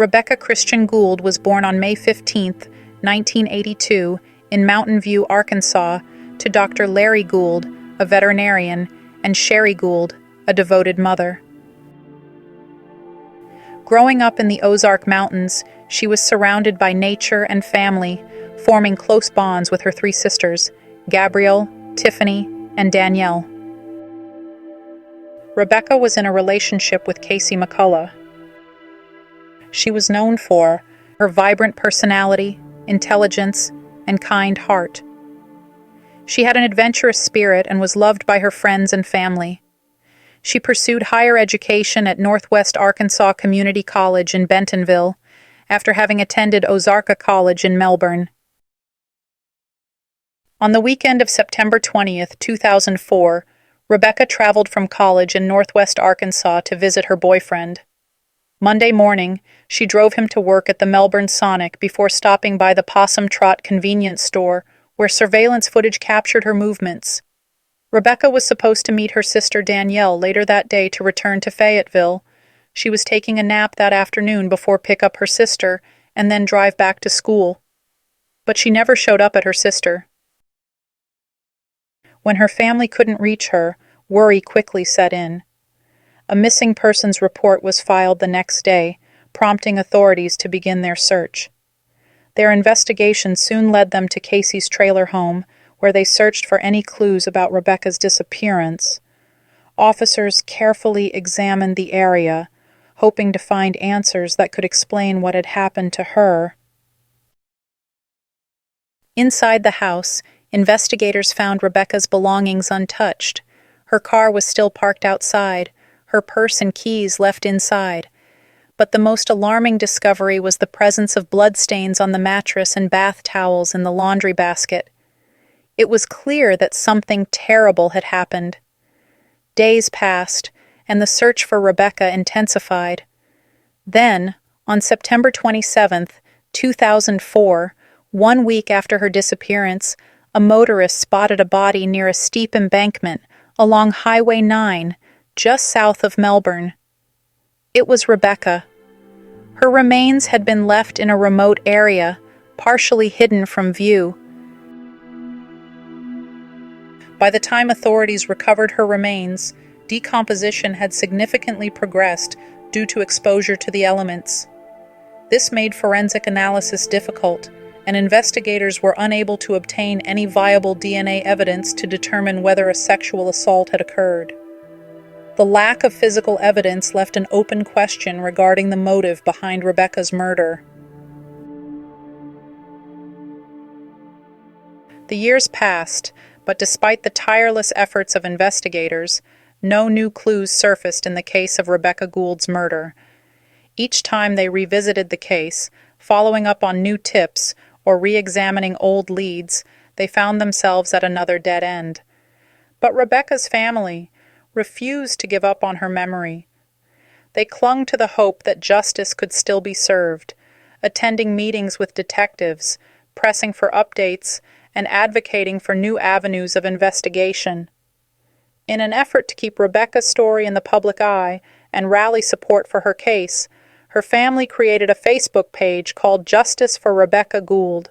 Rebekah Christian Gould was born on May 15, 1982, in Mountain View, Arkansas, to Dr. Larry Gould, a veterinarian, and Sherry Gould, a devoted mother. Growing up in the Ozark Mountains, she was surrounded by nature and family, forming close bonds with her three sisters, Gabrielle, Tiffany, and Danielle. Rebekah was in a relationship with Casey McCullough. She was known for her vibrant personality, intelligence, and kind heart. She had an adventurous spirit and was loved by her friends and family. She pursued higher education at Northwest Arkansas Community College in Bentonville, after having attended Ozarka College in Melbourne. On the weekend of September 20th, 2004, Rebekah traveled from college in Northwest Arkansas to visit her boyfriend. Monday morning, she drove him to work at the Melbourne Sonic before stopping by the Possum Trot convenience store, where surveillance footage captured her movements. Rebekah was supposed to meet her sister Danielle later that day to return to Fayetteville. She was taking a nap that afternoon before pick up her sister and then drive back to school. But she never showed up at her sister. When her family couldn't reach her, worry quickly set in. A missing persons report was filed the next day, prompting authorities to begin their search. Their investigation soon led them to Casey's trailer home, where they searched for any clues about Rebekah's disappearance. Officers carefully examined the area, hoping to find answers that could explain what had happened to her. Inside the house, investigators found Rebekah's belongings untouched. Her car was still parked outside, her purse and keys left inside. But the most alarming discovery was the presence of bloodstains on the mattress and bath towels in the laundry basket. It was clear that something terrible had happened. Days passed, and the search for Rebekah intensified. Then, on September 27, 2004, 1 week after her disappearance, a motorist spotted a body near a steep embankment along Highway 9, just south of Melbourne. It was Rebekah. Her remains had been left in a remote area, partially hidden from view. By the time authorities recovered her remains, decomposition had significantly progressed due to exposure to the elements. This made forensic analysis difficult, and investigators were unable to obtain any viable DNA evidence to determine whether a sexual assault had occurred. The lack of physical evidence left an open question regarding the motive behind Rebekah's murder. The years passed, but despite the tireless efforts of investigators, no new clues surfaced in the case of Rebekah Gould's murder. Each time they revisited the case, following up on new tips or re-examining old leads, they found themselves at another dead end. But Rebekah's family refused to give up on her memory. They clung to the hope that justice could still be served, attending meetings with detectives, pressing for updates, and advocating for new avenues of investigation. In an effort to keep Rebekah's story in the public eye and rally support for her case, her family created a Facebook page called Justice for Rebekah Gould.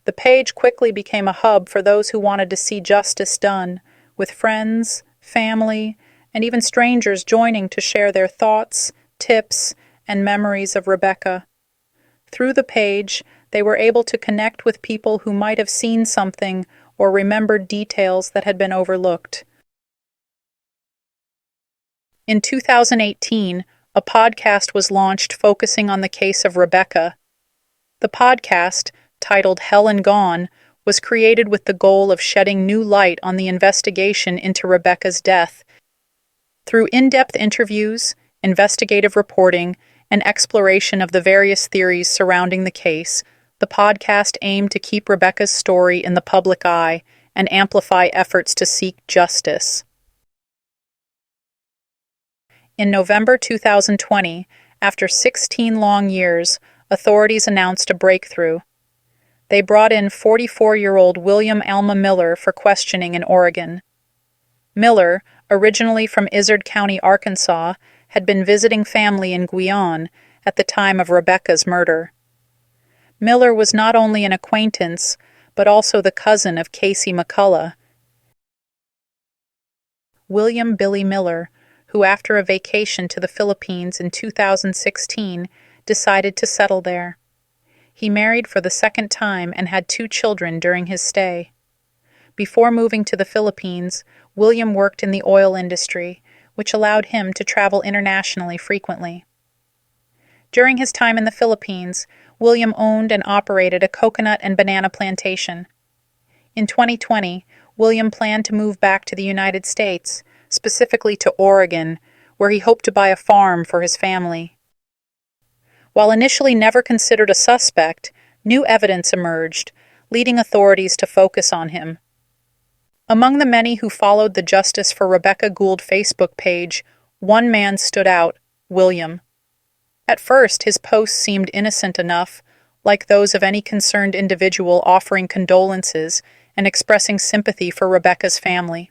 The page quickly became a hub for those who wanted to see justice done, with friends, family, and even strangers joining to share their thoughts, tips, and memories of Rebekah. Through the page, they were able to connect with people who might have seen something or remembered details that had been overlooked. In 2018, a podcast was launched focusing on the case of Rebekah. The podcast, titled Hell and Gone, was created with the goal of shedding new light on the investigation into Rebekah's death. Through in-depth interviews, investigative reporting, and exploration of the various theories surrounding the case, the podcast aimed to keep Rebekah's story in the public eye and amplify efforts to seek justice. In November 2020, after 16 long years, authorities announced a breakthrough. They brought in 44-year-old William Alma Miller for questioning in Oregon. Miller, originally from Izard County, Arkansas, had been visiting family in Guyana at the time of Rebekah's murder. Miller was not only an acquaintance, but also the cousin of Casey McCullough, William Billy Miller, who after a vacation to the Philippines in 2016 decided to settle there. He married for the second time and had 2 children during his stay. Before moving to the Philippines, William worked in the oil industry, which allowed him to travel internationally frequently. During his time in the Philippines, William owned and operated a coconut and banana plantation. In 2020, William planned to move back to the United States, specifically to Oregon, where he hoped to buy a farm for his family. While initially never considered a suspect, new evidence emerged, leading authorities to focus on him. Among the many who followed the Justice for Rebekah Gould Facebook page, one man stood out, William. At first, his posts seemed innocent enough, like those of any concerned individual offering condolences and expressing sympathy for Rebekah's family.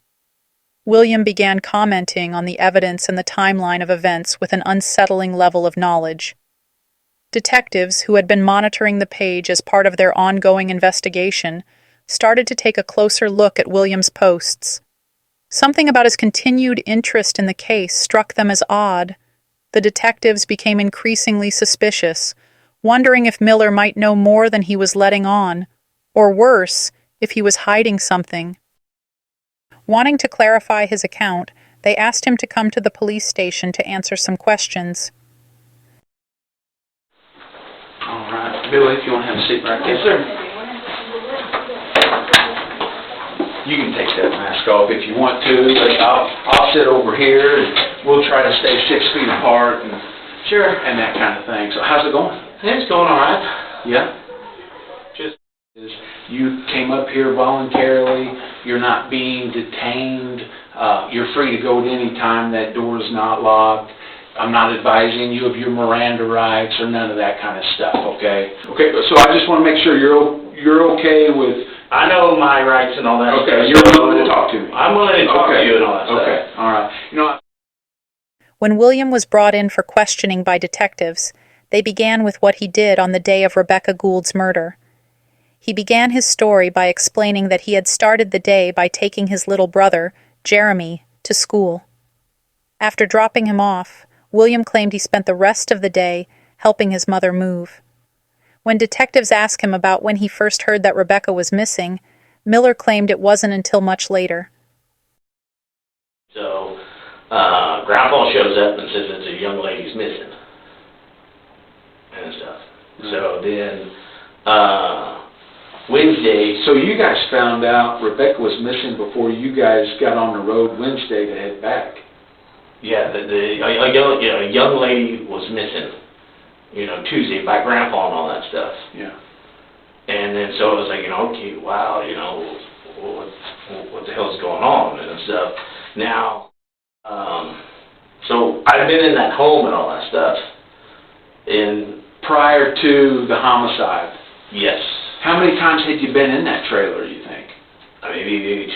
William began commenting on the evidence and the timeline of events with an unsettling level of knowledge. Detectives, who had been monitoring the page as part of their ongoing investigation, started to take a closer look at William's posts. Something about his continued interest in the case struck them as odd. The detectives became increasingly suspicious, wondering if Miller might know more than he was letting on, or worse, if he was hiding something. Wanting to clarify his account, they asked him to come to the police station to answer some questions. All right. Billy, if you want to have a seat right there. Yes, sir. You can take that mask off if you want to, but I'll sit over here and we'll try to stay 6 feet apart and Sure. and that kind of thing. So how's it going? It's going all right. Yeah? Just you came up here voluntarily, you're not being detained, you're free to go at any time, that door is not locked. I'm not advising you of your Miranda rights or none of that kind of stuff, okay? Okay, so I just want to make sure you're okay with... I know my rights and all that stuff. Okay, you're willing to talk to me. I'm willing to talk to you and all that stuff. Okay, all right. You know, When William was brought in for questioning by detectives, they began with what he did on the day of Rebekah Gould's murder. He began his story by explaining that he had started the day by taking his little brother, Jeremy, to school. After dropping him off, William claimed he spent the rest of the day helping his mother move. When detectives asked him about when he first heard that Rebekah was missing, Miller claimed it wasn't until much later. So, Grandpa shows up and says that a young lady's missing and stuff. So then, Wednesday... So you guys found out Rebekah was missing before you guys got on the road Wednesday to head back. Yeah, a young lady was missing, Tuesday by Grandpa and all that stuff. Yeah. And then so it was like, okay, wow, what the hell's going on and stuff. Now, so I've been in that home and all that stuff. And prior to the homicide? Yes. How many times had you been in that trailer, you think? Maybe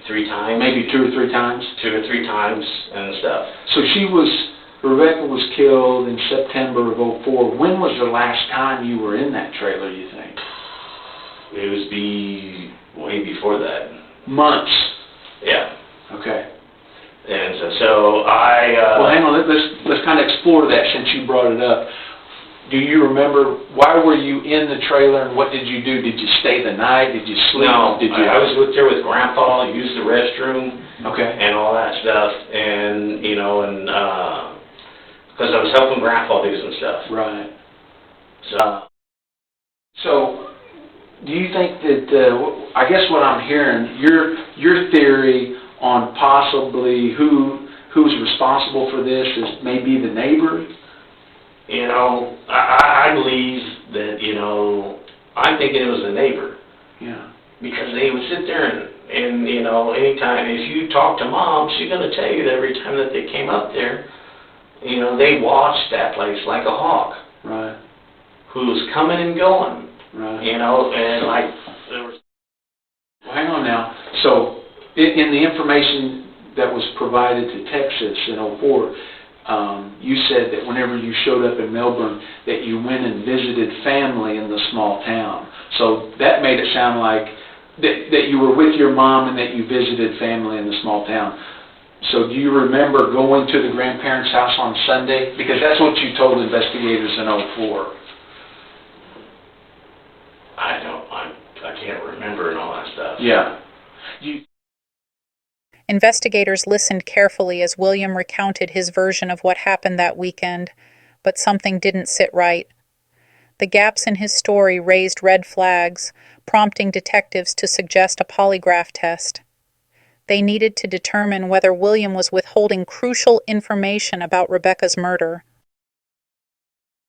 2-3 times. Maybe 2 or 3 times? 2 or 3 times and stuff. So Rebekah was killed in September of '04. When was the last time you were in that trailer, you think? It was way before that. Months? Yeah. Okay. And so I... well, hang on. Let's kind of explore that since you brought it up. Do you remember, why were you in the trailer and what did you do? Did you stay the night? Did you sleep? No, I was there with Grandpa, used the restroom, okay, and all that stuff, and, because I was helping Grandpa do some stuff. Right. So do you think that, I guess what I'm hearing, your theory on possibly who's responsible for this is maybe the neighbor? I believe that, I'm thinking it was a neighbor. Yeah. Because they would sit there and anytime, if you talk to Mom, she's going to tell you that every time that they came up there, they watched that place like a hawk. Right. Who was coming and going. Right. And like, there was... Well, hang on now. So, in the information that was provided to Texas in '04, you said that whenever you showed up in Melbourne, that you went and visited family in the small town. So that made it sound like that you were with your mom and that you visited family in the small town. So do you remember going to the grandparents' house on Sunday? Because that's what you told investigators in '04. I can't remember and all that stuff. Yeah. Investigators listened carefully as William recounted his version of what happened that weekend, but something didn't sit right. The gaps in his story raised red flags, prompting detectives to suggest a polygraph test. They needed to determine whether William was withholding crucial information about Rebekah's murder.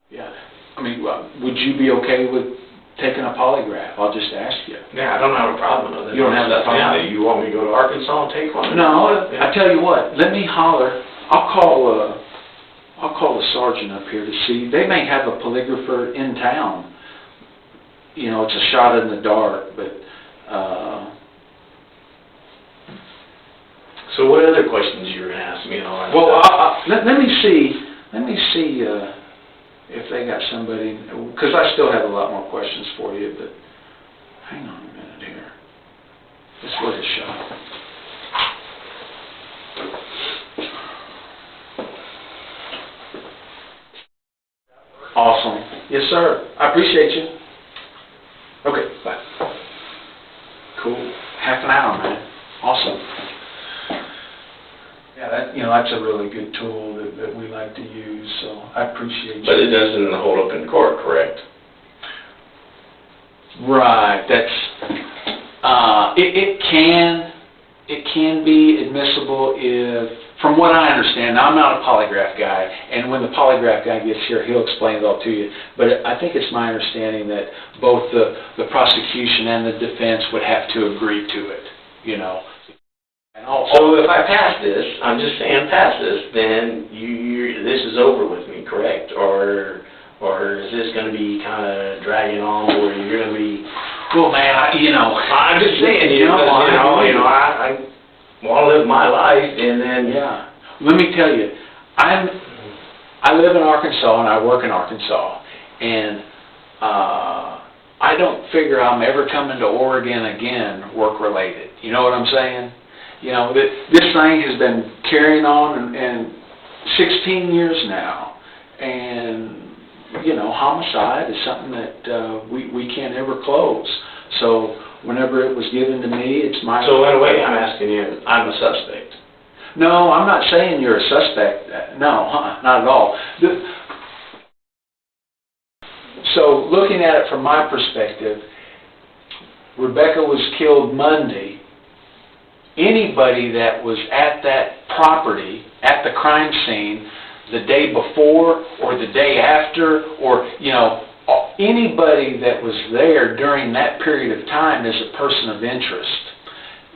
Yeah. I mean, would you be okay with taking a polygraph? I'll just ask you. Yeah, I don't have a problem with it. You don't have a problem? Yeah, you want me to go to Arkansas and take one? No, I tell you what, let me holler. I'll call the sergeant up here to see. They may have a polygrapher in town. You know, it's a shot in the dark, but so what other questions you were going to ask me and all that well, stuff? let me see if they got somebody, because I still have a lot more questions for you, but hang on a minute here. It's worth a shot. Awesome. Yes, sir. I appreciate you. Okay, bye. Cool. Half an hour, man. Awesome. Yeah, that's a really good tool that we like to use, so I appreciate you. But it doesn't hold up in court, correct? Right, it can be admissible if, from what I understand, now I'm not a polygraph guy, and when the polygraph guy gets here, he'll explain it all to you, but I think it's my understanding that both the prosecution and the defense would have to agree to it, you know. And also, So if I pass this, I'm just saying pass this, then this is over with me, correct? Or is this going to be kind of dragging on where you're going to be... well, man, I'm just saying, I want to live my life, and then... Yeah. Let me tell you, I live in Arkansas and I work in Arkansas, and I don't figure I'm ever coming to Oregon again work-related. You know what I'm saying? You know, this thing has been carrying on and 16 years now, and, homicide is something that we can't ever close. So whenever it was given to me, it's my... So in a way, I'm asking you, I'm a suspect. No, I'm not saying you're a suspect. No, not at all. So looking at it from my perspective, Rebekah was killed Monday. Anybody that was at that property, at the crime scene, the day before or the day after, or, anybody that was there during that period of time is a person of interest.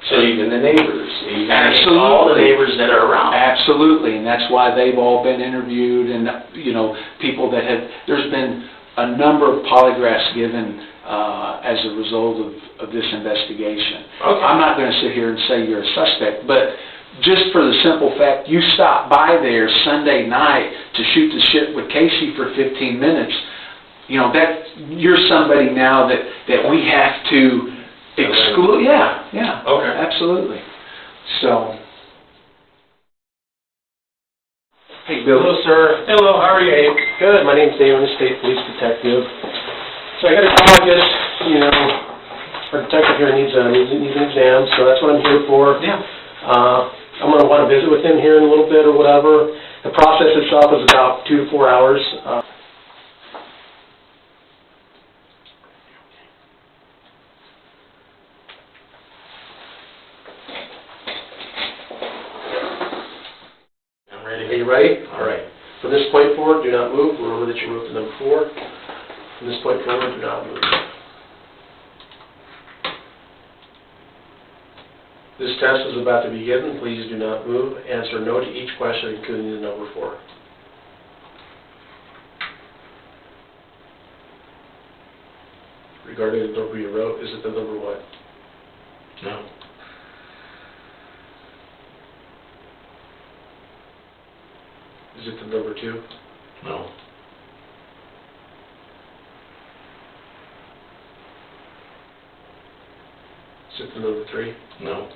So even the neighbors, Absolutely. All the neighbors that are around. Absolutely, and that's why they've all been interviewed, and, people that have, there's been a number of polygraphs given as a result of this investigation. Okay. I'm not going to sit here and say you're a suspect, but just for the simple fact you stopped by there Sunday night to shoot the shit with Casey for 15 minutes, you're somebody now that we have to exclude. Yeah. Okay. Absolutely. So. Hey, Bill. Hello, sir. Hello, how are you? Good. My name's Dave. I'm a state police detective. So I got a call, I guess, our detective here needs an exam, so that's what I'm here for. Yeah. I'm going to want to visit with him here in a little bit or whatever. The process itself is about 2 to 4 hours. I'm ready. Are you ready? All right. From this point forward, do not move. Remember that you moved to number 4. From this point forward, do not move. This test is about to begin. Please do not move. Answer no to each question, including the number 4. Regarding the number you wrote, is it the number what? No. Is it the number 2? No. Is it the number 3? No.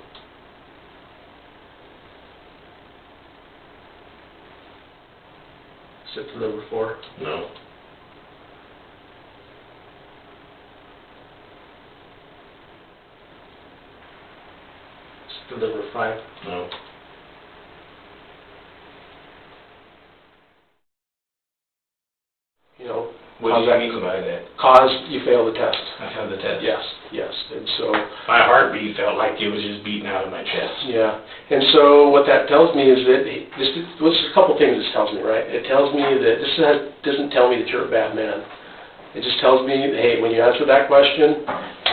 Is it the number 4? No. Is it the number 5? No. You know, What do you mean by that? cause you fail the test. I have the test. Yes, yes, and so, My heartbeat felt like it was just beating out of my chest. yeah, and so what that tells me is that, this is a couple things this tells me, right? It tells me that, doesn't tell me that you're a bad man. It just tells me, hey, when you answer that question,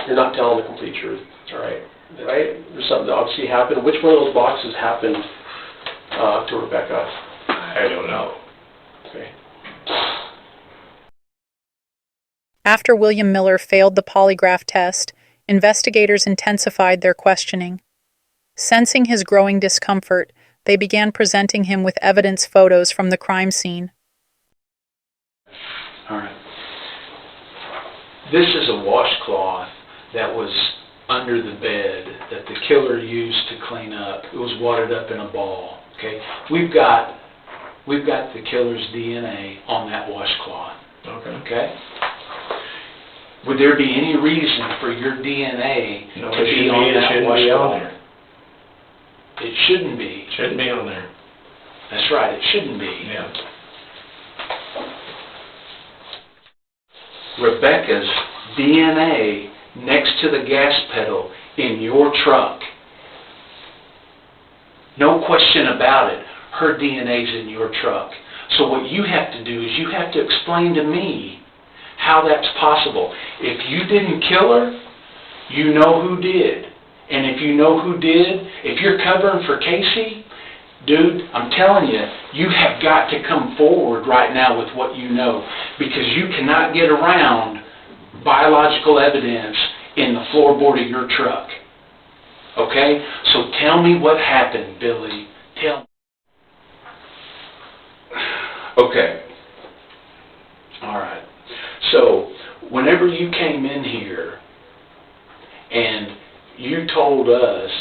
you're not telling the complete truth, all right? Right? There's something that obviously happened. Which one of those boxes happened to Rebekah? I don't know. Okay. After William Miller failed the polygraph test, investigators intensified their questioning. Sensing his growing discomfort, they began presenting him with evidence photos from the crime scene. All right. This is a washcloth that was under the bed that the killer used to clean up. It was wadded up in a ball. Okay. We've got the killer's DNA on that washcloth. Okay. Okay. Would there be any reason for your DNA No, to be on that shouldn't be on washcloth? there. It shouldn't be. Shouldn't be on there. That's right. It shouldn't be. Yeah. Rebekah's DNA next to the gas pedal in your truck. No question about it. Her DNA's in your truck. So what you have to do is you have to explain to me how that's possible. If you didn't kill her, you know who did. And if you know who did, if you're covering for Casey, dude, I'm telling you, you have got to come forward right now with what you know, because you cannot get around biological evidence in the floorboard of your truck. Okay? So tell me what happened, Billy. Tell me. Okay. All right. So, whenever you came in here and you told us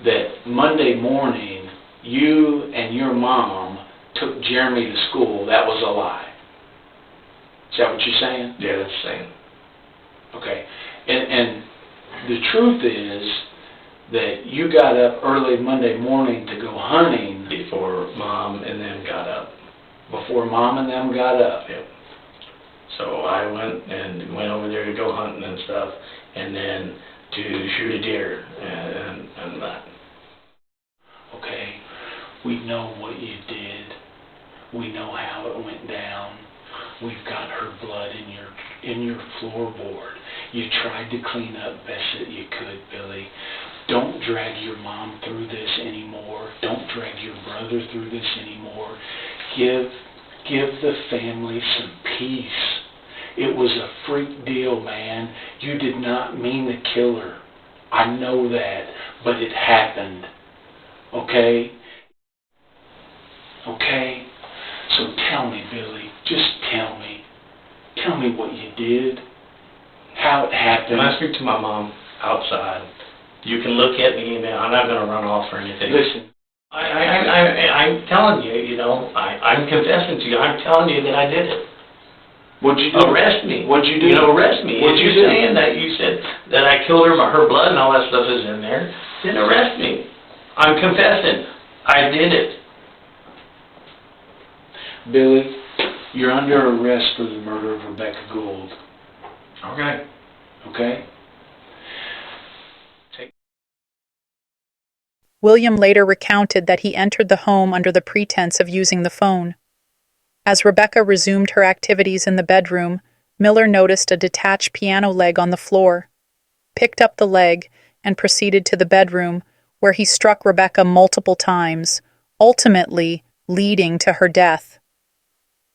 that Monday morning you and your mom took Jeremy to school, that was a lie. Is that what you're saying? Yeah, that's the same. Okay. And the truth is that you got up early Monday morning to go hunting Before Mom and them got up. before Mom and them got up. Yep. So I went over there to go hunting and stuff, and then to shoot a deer and that. Okay, we know what you did. We know how it went down. We've got her blood in your floorboard. You tried to clean up best that you could, Billy. Don't drag your mom through this anymore. Don't drag your brother through this anymore. Give the family some peace. It was a freak deal, man. You did not mean to kill her. I know that, but it happened. Okay? Okay? So tell me, Billy, just tell me. Tell me what you did, how it happened. When I speak to my mom outside, you can look at me and I'm not going to run off or anything. Listen. I'm telling you, I'm confessing to you. I'm telling you that I did it. What'd you do? Arrest me. What'd you do? Arrest me. What'd If you you're do? saying that you said that I killed her, her blood and all that stuff is in there, then arrest me. I'm confessing. I did it. Billy, you're under arrest for the murder of Rebekah Gould. Okay. Okay? William later recounted that he entered the home under the pretense of using the phone. As Rebekah resumed her activities in the bedroom, Miller noticed a detached piano leg on the floor, picked up the leg, and proceeded to the bedroom, where he struck Rebekah multiple times, ultimately leading to her death.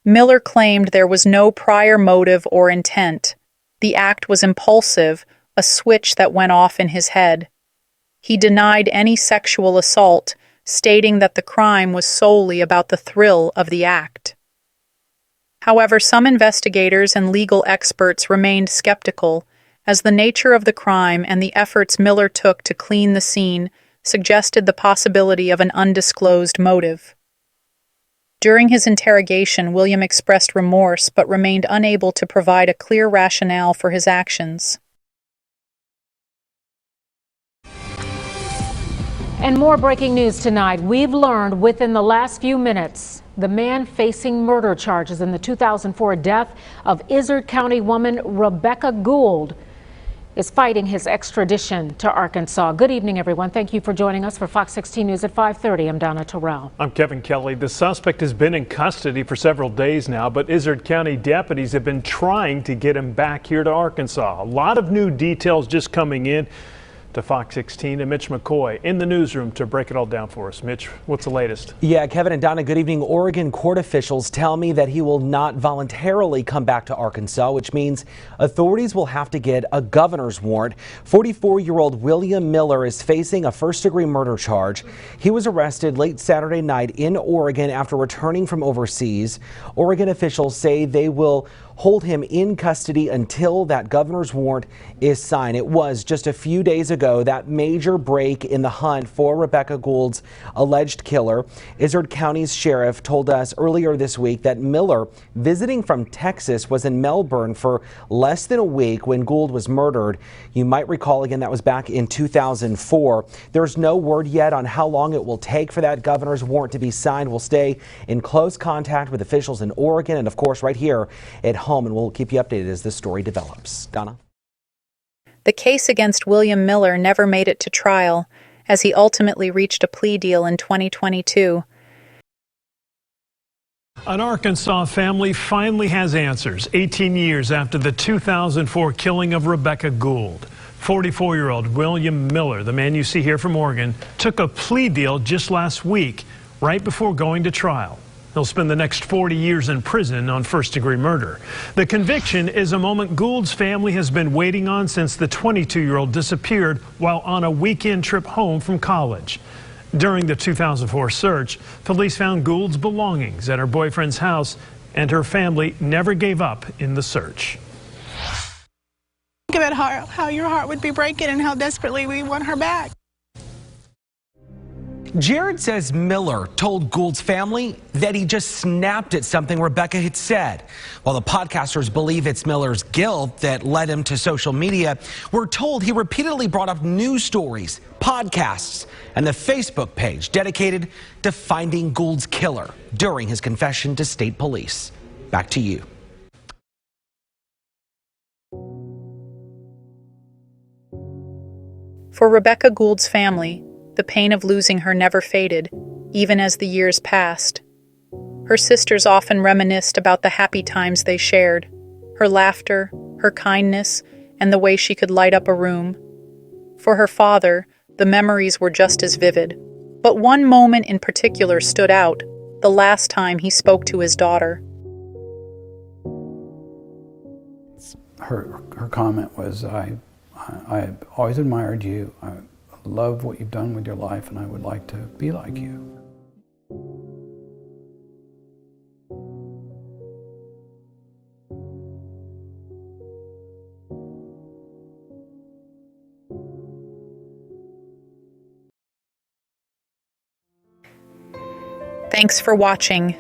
Miller claimed there was no prior motive or intent. The act was impulsive, a switch that went off in his head. He denied any sexual assault, stating that the crime was solely about the thrill of the act. However, some investigators and legal experts remained skeptical, as the nature of the crime and the efforts Miller took to clean the scene suggested the possibility of an undisclosed motive. During his interrogation, William expressed remorse but remained unable to provide a clear rationale for his actions. And more breaking news tonight. We've learned within the last few minutes the man facing murder charges in the 2004 death of Izard County woman Rebekah Gould is fighting his extradition to Arkansas. Good evening, everyone. Thank you for joining us for Fox 16 News at 5:30. I'm Donna Terrell. I'm Kevin Kelly. The suspect has been in custody for several days now, but Izard County deputies have been trying to get him back here to Arkansas. A lot of new details just coming in to Fox 16, and Mitch McCoy in the newsroom to break it all down for us. Mitch, what's the latest? Yeah, Kevin and Donna, good evening. Oregon court officials tell me that he will not voluntarily come back to Arkansas, which means authorities will have to get a governor's warrant. 44-year-old William Miller is facing a first-degree murder charge. He was arrested late Saturday night in Oregon after returning from overseas. Oregon officials say they will hold him in custody until that governor's warrant is signed. It was just a few days ago that major break in the hunt for Rebekah Gould's alleged killer. Izard County's sheriff told us earlier this week that Miller, visiting from Texas, was in Melbourne for less than a week when Gould was murdered. You might recall, again, that was back in 2004. There's no word yet on how long it will take for that governor's warrant to be signed. We'll stay in close contact with officials in Oregon and, of course, right here at home, and we'll keep you updated as this story develops. Donna? The case against William Miller never made it to trial, as he ultimately reached a plea deal in 2022. An Arkansas family finally has answers 18 years after the 2004 killing of Rebekah Gould. 44-year-old William Miller, the man you see here from Oregon, took a plea deal just last week, right before going to trial. He'll spend the next 40 years in prison on first-degree murder. The conviction is a moment Gould's family has been waiting on since the 22-year-old disappeared while on a weekend trip home from college. During the 2004 search, police found Gould's belongings at her boyfriend's house, and her family never gave up in the search. Think about how your heart would be breaking and how desperately we want her back. Jared says Miller told Gould's family that he just snapped at something Rebekah had said. While the podcasters believe it's Miller's guilt that led him to social media, we're told he repeatedly brought up news stories, podcasts, and the Facebook page dedicated to finding Gould's killer during his confession to state police. Back to you. For Rebekah Gould's family, the pain of losing her never faded, even as the years passed. Her sisters often reminisced about the happy times they shared, her laughter, her kindness, and the way she could light up a room. For her father, the memories were just as vivid, but one moment in particular stood out, the last time he spoke to his daughter. Her comment was, I always admired you. I love what you've done with your life, and I would like to be like you. Thanks for watching.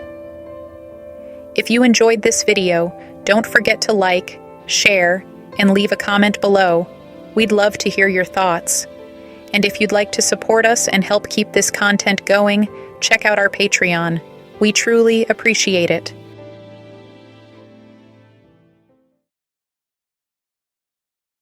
If you enjoyed this video, don't forget to like, share, and leave a comment below. We'd love to hear your thoughts. And if you'd like to support us and help keep this content going, check out our Patreon. We truly appreciate it.